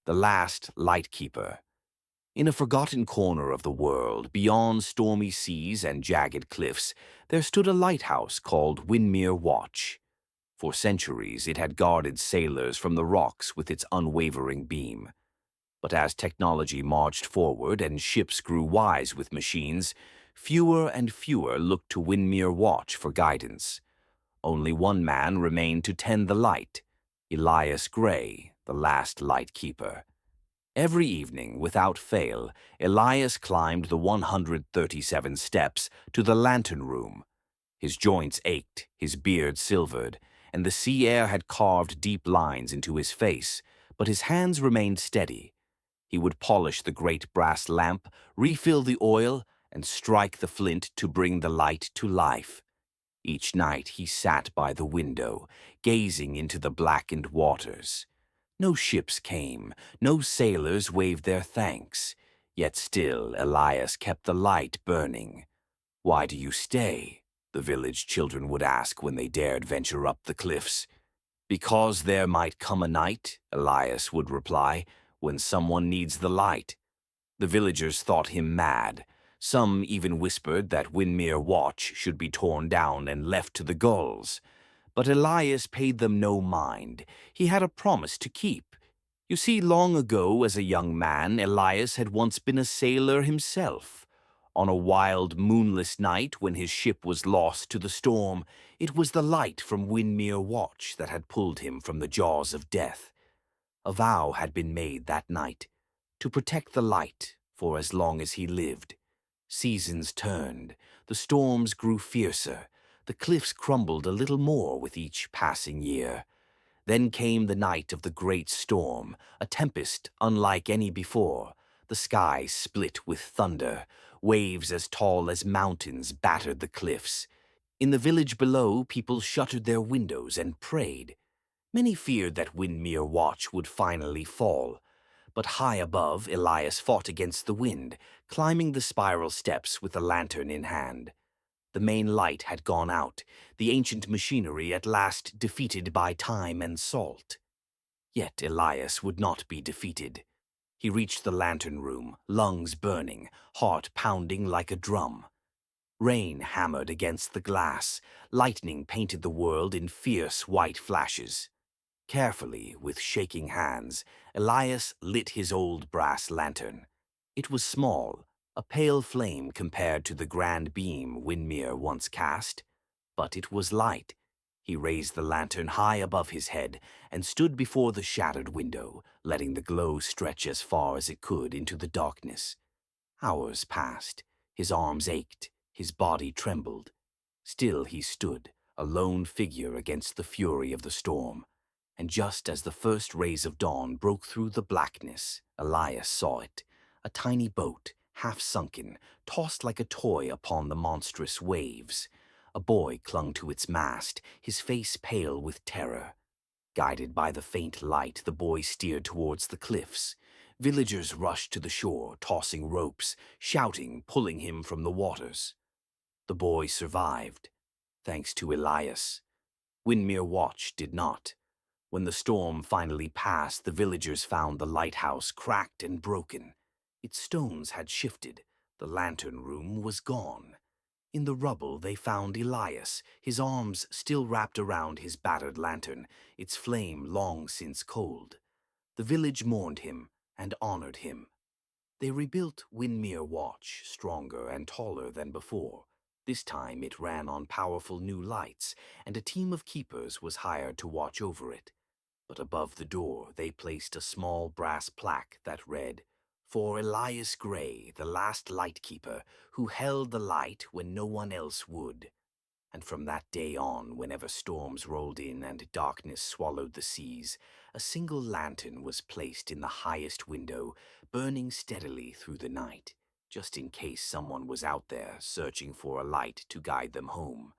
The Last Lightkeeper. In a forgotten corner of the world, beyond stormy seas and jagged cliffs, there stood a lighthouse called Windmere Watch. For centuries, it had guarded sailors from the rocks with its unwavering beam. But as technology marched forward and ships grew wise with machines, fewer and fewer looked to Windmere Watch for guidance. Only one man remained to tend the light: Elias Gray, the Last Lightkeeper. Every evening, without fail, Elias climbed the 137 steps to the lantern room. His joints ached, his beard silvered, and the sea air had carved deep lines into his face, but his hands remained steady. He would polish the great brass lamp, refill the oil, and strike the flint to bring the light to life. Each night he sat by the window, gazing into the blackened waters. No ships came, no sailors waved their thanks, yet still Elias kept the light burning. "Why do you stay?" the village children would ask when they dared venture up the cliffs. "Because there might come a night," Elias would reply, "when someone needs the light." The villagers thought him mad. Some even whispered that Windmere Watch should be torn down and left to the gulls. But Elias paid them no mind. He had a promise to keep. You see, long ago, as a young man, Elias had once been a sailor himself. On a wild, moonless night when his ship was lost to the storm, it was the light from Windmere Watch that had pulled him from the jaws of death. A vow had been made that night, to protect the light for as long as he lived. Seasons turned, the storms grew fiercer, the cliffs crumbled a little more with each passing year. Then came the night of the great storm, a tempest unlike any before. The sky split with thunder, waves as tall as mountains battered the cliffs. In the village below, people shuttered their windows and prayed. Many feared that Windmere Watch would finally fall. But high above, Elias fought against the wind, climbing the spiral steps with a lantern in hand. The main light had gone out, the ancient machinery at last defeated by time and salt. Yet Elias would not be defeated. He reached the lantern room, lungs burning, heart pounding like a drum. Rain hammered against the glass, lightning painted the world in fierce white flashes. Carefully, with shaking hands, Elias lit his old brass lantern. It was small, a pale flame compared to the grand beam Windmere once cast. But it was light. He raised the lantern high above his head and stood before the shattered window, letting the glow stretch as far as it could into the darkness. Hours passed. His arms ached, his body trembled. Still he stood, a lone figure against the fury of the storm. And just as the first rays of dawn broke through the blackness, Elias saw it, a tiny boat, half sunken, tossed like a toy upon the monstrous waves. A boy clung to its mast, his face pale with terror. Guided by the faint light, the boy steered towards the cliffs. Villagers rushed to the shore, tossing ropes, shouting, pulling him from the waters. The boy survived, thanks to Elias. Windmere Watch did not. When the storm finally passed, the villagers found the lighthouse cracked and broken. Its stones had shifted. The lantern room was gone. In the rubble they found Elias, his arms still wrapped around his battered lantern, its flame long since cold. The village mourned him and honored him. They rebuilt Windmere Watch, stronger and taller than before. This time it ran on powerful new lights, and a team of keepers was hired to watch over it. But above the door they placed a small brass plaque that read, "For Elias Gray, the Last Lightkeeper, who held the light when no one else would." And from that day on, whenever storms rolled in and darkness swallowed the seas, a single lantern was placed in the highest window, burning steadily through the night, just in case someone was out there searching for a light to guide them home.